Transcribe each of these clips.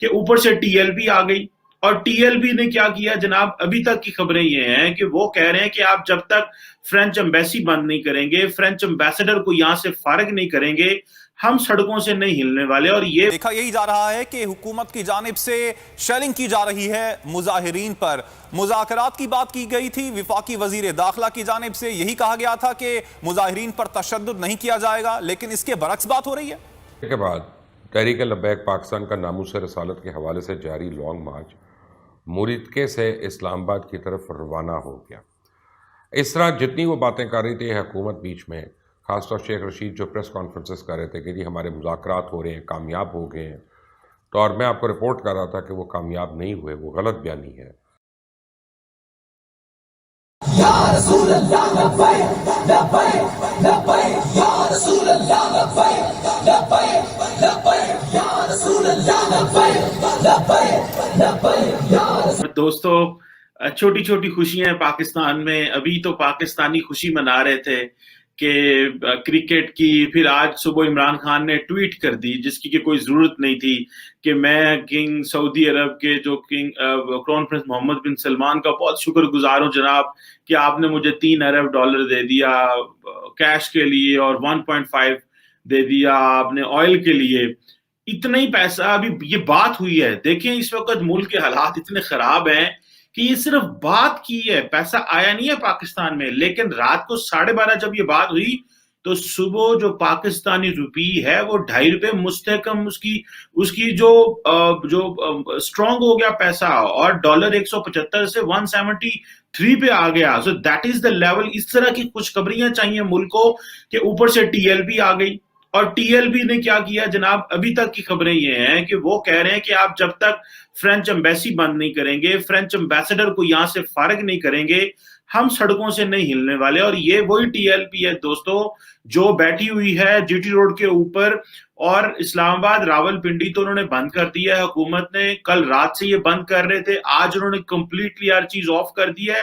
کہ اوپر سے ٹی ایل پی آ گئی. اور ٹی ایل پی نے کیا کیا جناب؟ ابھی تک کی خبریں یہ ہیں کہ وہ کہہ رہے ہیں کہ آپ جب تک فرینچ ایمبیسی بند نہیں کریں گے، فرینچ ایمبیسڈر کو یہاں سے فارغ نہیں کریں گے، ہم سڑکوں سے نہیں ہلنے والے. اور یہ دیکھا یہی جا رہا ہے کہ حکومت کی جانب سے شیلنگ کی جا رہی ہے مظاہرین پر. مذاکرات کی بات کی گئی تھی، وفاقی وزیر داخلہ کی جانب سے یہی کہا گیا تھا کہ مظاہرین پر تشدد نہیں کیا جائے گا، لیکن اس کے برعکس بات ہو رہی ہے. کے بعد تحریک لبیک پاکستان کا ناموس رسالت کے حوالے سے جاری لانگ مارچ مولدکے سے اسلام آباد کی طرف روانہ ہو گیا. اس طرح جتنی وہ باتیں کر رہی تھی حکومت بیچ میں، خاص طور شیخ رشید جو پریس کانفرنسز کر رہے تھے کہ جی ہمارے مذاکرات ہو رہے ہیں، کامیاب ہو گئے ہیں، تو اور میں آپ کو رپورٹ کر رہا تھا کہ وہ کامیاب نہیں ہوئے، وہ غلط بیانی ہے. یا رسول اللہ لبیک لبیک لبیک یا رسول اللہ لبیک لبیک لبیک یا رسول اللہ لبیک لبیک لبیک یا رسول. دوستو، چھوٹی چھوٹی خوشیاں ہیں پاکستان میں. ابھی تو پاکستانی خوشی منا رہے تھے کہ کرکٹ کی، پھر آج صبح عمران خان نے ٹویٹ کر دی جس کی کہ کوئی ضرورت نہیں تھی کہ میں کنگ سعودی عرب کے جو کرون پرنس محمد بن سلمان کا بہت شکر گزار ہوں جناب کہ آپ نے مجھے $3 ارب دے دیا کیش کے لیے اور 1.5 دے دیا آپ نے آئل کے لیے. اتنا ہی پیسہ ابھی یہ بات ہوئی ہے. دیکھیں اس وقت ملک کے حالات اتنے خراب ہیں کہ یہ صرف بات کی ہے، پیسہ آیا نہیں ہے پاکستان میں. لیکن رات کو 12:30 جب یہ بات ہوئی تو صبح جو پاکستانی روپی ہے وہ $2.5 مستحکم اس کی جو اسٹرانگ ہو گیا پیسہ، اور ڈالر 175 سے 173 پہ آ گیا. So that is the level. اس طرح کی خوشخبریاں چاہیے ملک کو کہ اوپر سے ٹی ایل پی آ گئی. اور ٹی ایل پی نے کیا کیا جناب؟ ابھی تک کی خبریں یہ ہیں کہ وہ کہہ رہے ہیں کہ آپ جب تک فرینچ ایمبیسی بند نہیں کریں گے، فرینچ ایمبیسڈر کو یہاں سے فارغ نہیں کریں گے، ہم سڑکوں سے نہیں ہلنے والے. اور یہ وہی ٹی ایل پی ہے دوستو جو بیٹھی ہوئی ہے جی ٹی روڈ کے اوپر. اور اسلام آباد راول پنڈی تو انہوں نے بند کر دیا ہے، حکومت نے کل رات سے یہ بند کر رہے تھے، آج انہوں نے کمپلیٹلی ہر چیز آف کر دی ہے.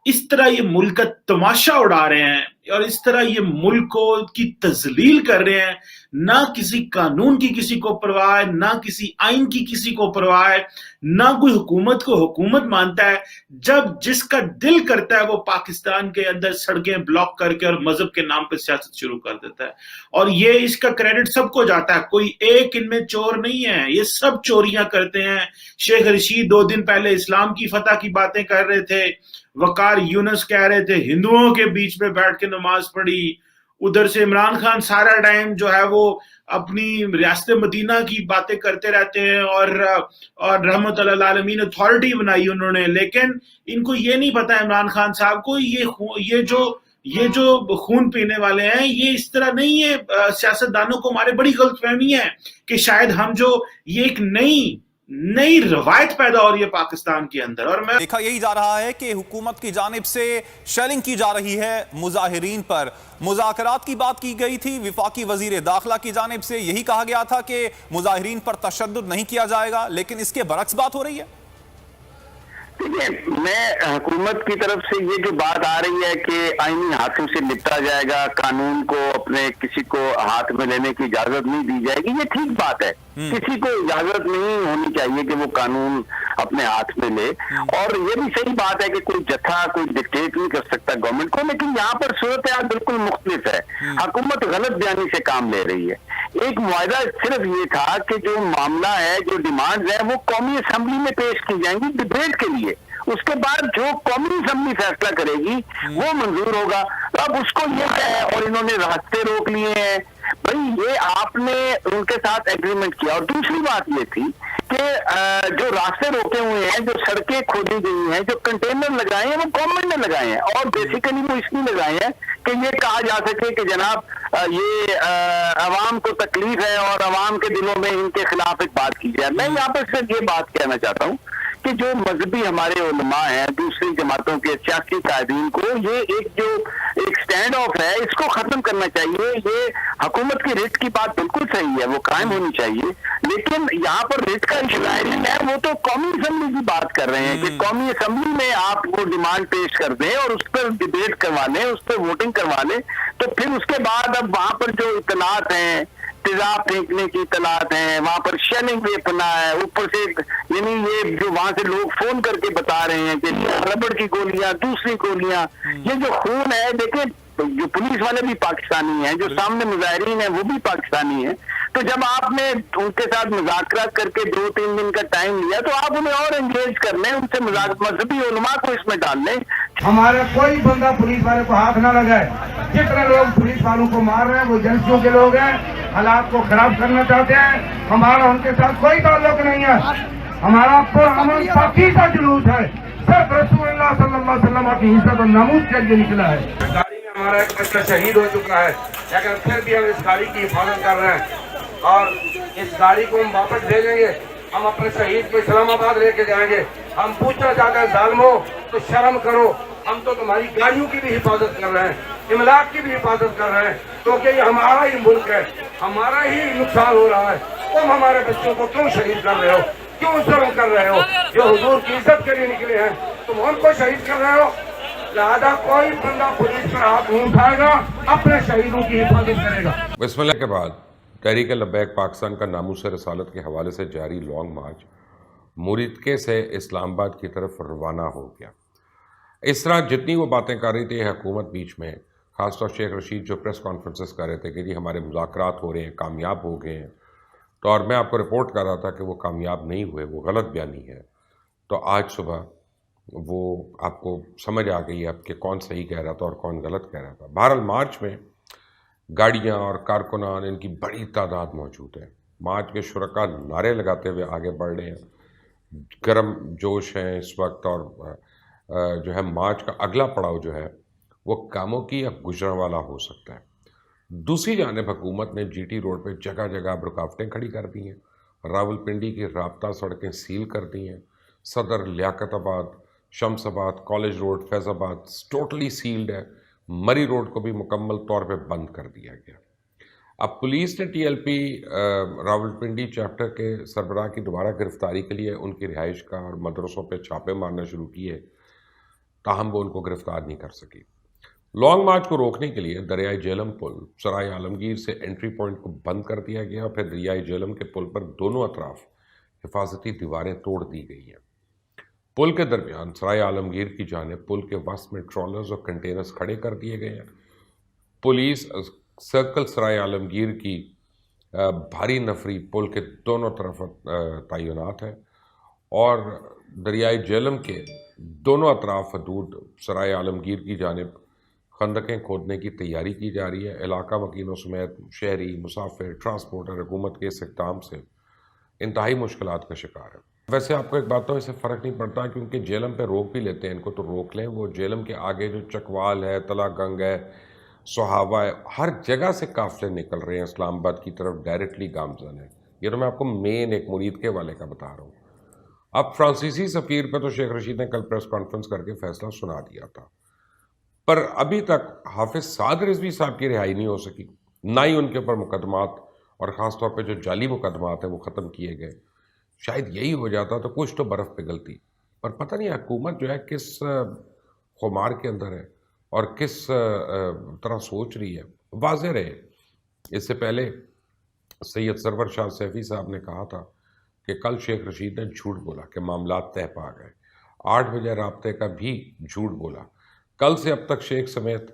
اس طرح یہ ملک کا تماشا اڑا رہے ہیں اور اس طرح یہ ملک کو کی تذلیل کر رہے ہیں. نہ کسی قانون کی کسی کو پرواہ ہے، نہ کسی آئین کی کسی کو پرواہ ہے، نہ کوئی حکومت کو حکومت مانتا ہے. جب جس کا دل کرتا ہے وہ پاکستان کے اندر سڑکیں بلاک کر کے اور مذہب کے نام پہ سیاست شروع کر دیتا ہے. اور یہ اس کا کریڈٹ سب کو جاتا ہے، کوئی ایک ان میں چور نہیں ہے، یہ سب چوریاں کرتے ہیں. شیخ رشید 2 دن پہلے اسلام کی فتح کی باتیں کر رہے تھے، وقار یونس کہہ رہے تھے ہندوؤں کے بیچ میں بیٹھ کے نماز پڑھی، ادھر سے عمران خان سارا ٹائم جو ہے وہ اپنی ریاست مدینہ کی باتیں کرتے رہتے ہیں اور رحمت اللہ العالمین اتھارٹی بنائی انہوں نے. لیکن ان کو یہ نہیں پتا عمران خان صاحب کو یہ جو خون پینے والے ہیں یہ اس طرح نہیں ہے. سیاستدانوں کو ہمارے بڑی غلط فہمی ہے کہ شاید ہم جو یہ ایک نئی روایت پیدا ہو رہی ہے پاکستان کے اندر. اور میں دیکھا یہی جا رہا ہے کہ حکومت کی جانب سے شیلنگ کی جا رہی ہے مظاہرین پر. مذاکرات کی بات کی گئی تھی، وفاقی وزیر داخلہ کی جانب سے یہی کہا گیا تھا کہ مظاہرین پر تشدد نہیں کیا جائے گا، لیکن اس کے برعکس بات ہو رہی ہے. دیکھیں، میں حکومت کی طرف سے یہ جو بات آ رہی ہے کہ آئینی ہاتھوں سے نپٹا جائے گا، قانون کو اپنے کسی کو ہاتھ میں لینے کی اجازت نہیں دی جائے گی، یہ ٹھیک بات ہے. کسی کو اجازت نہیں ہونی چاہیے کہ وہ قانون اپنے ہاتھ میں لے. اور یہ بھی صحیح بات ہے کہ کوئی جتھا کوئی ڈکٹیٹ نہیں کر سکتا گورنمنٹ کو. لیکن یہاں پر صورتحال بالکل مختلف ہے. حکومت غلط بیانی سے کام لے رہی ہے. ایک معاہدہ صرف یہ تھا کہ جو معاملہ ہے، جو ڈیمانڈز ہیں، وہ قومی اسمبلی میں پیش کی جائیں گی ڈبیٹ کے لیے. اس کے بعد جو قومی اسمبلی فیصلہ کرے گی وہ منظور ہوگا. اب اس کو یہ کیا ہے، اور انہوں نے راستے روک لیے ہیں. بھائی یہ آپ نے ان کے ساتھ ایگریمنٹ کیا. اور دوسری بات یہ تھی کہ جو راستے روکے ہوئے ہیں، جو سڑکیں کھودی گئی ہیں، جو کنٹینر لگائے ہیں، وہ گورنمنٹ نے لگائے ہیں. اور بیسیکلی وہ اس لیے لگائے ہیں کہ یہ کہا جا سکے کہ جناب یہ عوام کو تکلیف ہے اور عوام کے دلوں میں ان کے خلاف ایک بات کی جائے. میں یہاں پر صرف یہ بات کہنا چاہتا ہوں کہ جو مذہبی ہمارے علماء ہیں، دوسری جماعتوں کے سیاسی قائدین کو یہ ایک سٹینڈ آف ہے، اس کو ختم کرنا چاہیے. یہ حکومت کی ریٹ کی بات بالکل صحیح ہے، وہ قائم ہونی چاہیے. لیکن یہاں پر ریٹ کا نہیں ہے، وہ تو قومی اسمبلی کی بات کر رہے ہیں کہ قومی اسمبلی میں آپ وہ ڈیمانڈ پیش کر دیں اور اس پر ڈیبیٹ کروا لیں، اس پر ووٹنگ کروا لیں. تو پھر اس کے بعد اب وہاں پر جو اطلاعات ہیں، تیزاب پھینکنے کی اطلاعات ہیں، وہاں پر شیلنگ بھی پنا ہے، اوپر سے یعنی یہ جو وہاں سے لوگ فون کر کے بتا رہے ہیں کہ ربڑ کی گولیاں، دوسری گولیاں، یہ جو خون ہے، دیکھیں جو پولیس والے بھی پاکستانی ہیں، جو سامنے مظاہرین ہیں وہ بھی پاکستانی ہیں، تو جب آپ نے ان کے ساتھ مذاکرات کر کے 2-3 دن کا ٹائم لیا تو آپ انہیں اور انگیج کر لیں، ان سے مذہبی علماء کو اس میں ڈال لیں. ہمارا کوئی بندہ پولیس والے کو ہاتھ نہ لگائے. جتنے لوگ پولیس والوں کو مار رہے ہیں وہ ایجنسیوں کے لوگ ہیں، حالات کو خراب کرنا چاہتے ہیں. ہمارا ان کے ساتھ کوئی تعلق نہیں ہے. ہمارا پرامن پاکیزہ جلوس ہے، صرف رسول اللہ صلی اللہ علیہ وسلم کی عزت اور ناموس کے لیے نکلا ہے. گاڑی میں ہمارا ایک بچہ شہید ہو چکا ہے، لیکن پھر بھی ہم اس گاڑی کی حفاظت کر رہے ہیں اور اس گاڑی کو ہم واپس بھیجیں گے. ہم اپنے شہید کو اسلام آباد لے کے جائیں گے. ہم پوچھنا چاہتے ہیں ظالموں تو شرم کرو، ہم تو تمہاری گاڑیوں کی بھی حفاظت کر رہے ہیں، املاک کی بھی حفاظت کر رہے ہیں، کیونکہ یہ ہمارا ہی ملک ہے، ہمارا ہی نقصان ہو رہا ہے. تم ہمارے بچوں کو کیوں شہید کر رہے ہو، کیوں ظلم کر رہے ہو؟ جو حضور کی عزت کے لیے نکلے ہیں تم ان کو شہید کر رہے ہو. لہذا کوئی بندہ پولیس پر ہاتھ نہیں اٹھائے گا، اپنے شہیدوں کی حفاظت کرے گا. بسم اللہ کے بعد تحریک لبیک پاکستان کا ناموس رسالت کے حوالے سے جاری لانگ مارچ موریتکے سے اسلام آباد کی طرف روانہ ہو گیا. اس طرح جتنی وہ باتیں کر رہی تھی حکومت بیچ میں، خاص طور شیخ رشید جو پریس کانفرنسز کر رہے تھے کہ جی ہمارے مذاکرات ہو رہے ہیں، کامیاب ہو گئے ہیں، تو اور میں آپ کو رپورٹ کر رہا تھا کہ وہ کامیاب نہیں ہوئے، وہ غلط بیانی ہے. تو آج صبح وہ آپ کو سمجھ آ گئی اب کہ کون صحیح کہہ رہا تھا اور کون غلط کہہ رہا تھا. بہرحال مارچ میں گاڑیاں اور کارکنان ان کی بڑی تعداد موجود ہے. مارچ کے شرکا نعرے لگاتے ہوئے آگے بڑھ رہے ہیں، گرم جوش ہیں اس وقت. اور جو ہے مارچ کا اگلا پڑاؤ جو ہے وہ کاموں کی یا گجرانوالا ہو سکتا ہے. دوسری جانب حکومت نے جی ٹی روڈ پہ جگہ جگہ رکاوٹیں کھڑی کر دی ہیں. راولپنڈی کی رابطہ سڑکیں سیل کر دی ہیں. صدر، لیاقت آباد، شمس آباد، کالج روڈ، فیض آباد ٹوٹلی سیلڈ ہے. مری روڈ کو بھی مکمل طور پہ بند کر دیا گیا. اب پولیس نے T L P Rawalpindi chapter کے سربراہ کی دوبارہ گرفتاری کے لیے ان کی رہائش کا اور مدرسوں پہ چھاپے مارنا شروع کیے، تاہم وہ ان کو گرفتار نہیں کر سکی. لانگ مارچ کو روکنے کے لیے دریائے جہلم پل سرائے عالمگیر سے انٹری پوائنٹ کو بند کر دیا گیا. پھر دریائے جہلم کے پل پر دونوں اطراف حفاظتی دیواریں توڑ دی گئی ہیں. پل کے درمیان سرائے عالمگیر کی جانب پل کے وسط میں ٹرالرز اور کنٹینرز کھڑے کر دیے گئے ہیں. پولیس سرکل سرائے عالمگیر کی بھاری نفری پل کے دونوں طرف تعینات ہے اور دریائے جہلم کے دونوں اطراف حدود سرائے عالمگیر کی جانب خندقیں کھودنے کی تیاری کی جا رہی ہے. علاقہ وکیلوں سمیت شہری، مسافر، ٹرانسپورٹر حکومت کے اس اقدام سے انتہائی مشکلات کا شکار ہے. ویسے آپ کو ایک بات تو اس سے فرق نہیں پڑتا کیونکہ جہلم پہ روک بھی لیتے ہیں ان کو تو روک لیں. وہ جہلم کے آگے جو چکوال ہے، تلا گنگ ہے، سہاوا ہے، ہر جگہ سے قافلے نکل رہے ہیں اسلام آباد کی طرف ڈائریکٹلی گامزن ہے. یہ تو میں آپ کو مین ایک موریتکے والے کا بتا رہا ہوں. اب فرانسیسی سفیر پہ تو شیخ رشید نے کل پریس کانفرنس کر کے فیصلہ سنا دیا تھا، پر ابھی تک حافظ سعد رضوی صاحب کی رہائی نہیں ہو سکی، نہ ہی ان کے اوپر مقدمات اور خاص طور پہ جو جعلی مقدمات ہیں وہ ختم کیے گئے. شاید یہی ہو جاتا تو کچھ تو برف پگھلتی، پر پتہ نہیں حکومت جو ہے کس خمار کے اندر ہے اور کس طرح سوچ رہی ہے. واضح رہے اس سے پہلے سید سرور شاہ سیفی صاحب نے کہا تھا کہ کل شیخ رشید نے جھوٹ بولا کہ معاملات طے پا گئے. 8 بجے رابطے کا بھی جھوٹ بولا. کل سے اب تک شیخ سمیت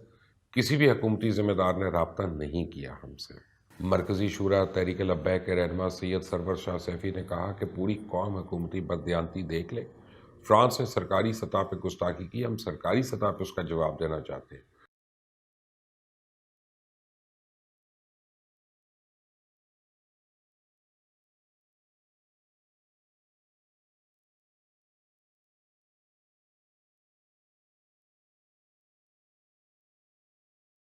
کسی بھی حکومتی ذمہ دار نے رابطہ نہیں کیا ہم سے. مرکزی شورا تحریک لبیک کے رہنما سید سرور شاہ سیفی نے کہا کہ پوری قوم حکومتی بددیانتی دیکھ لے. فرانس نے سرکاری سطح پہ گستاخی کی، ہم سرکاری سطح پہ اس کا جواب دینا چاہتے ہیں.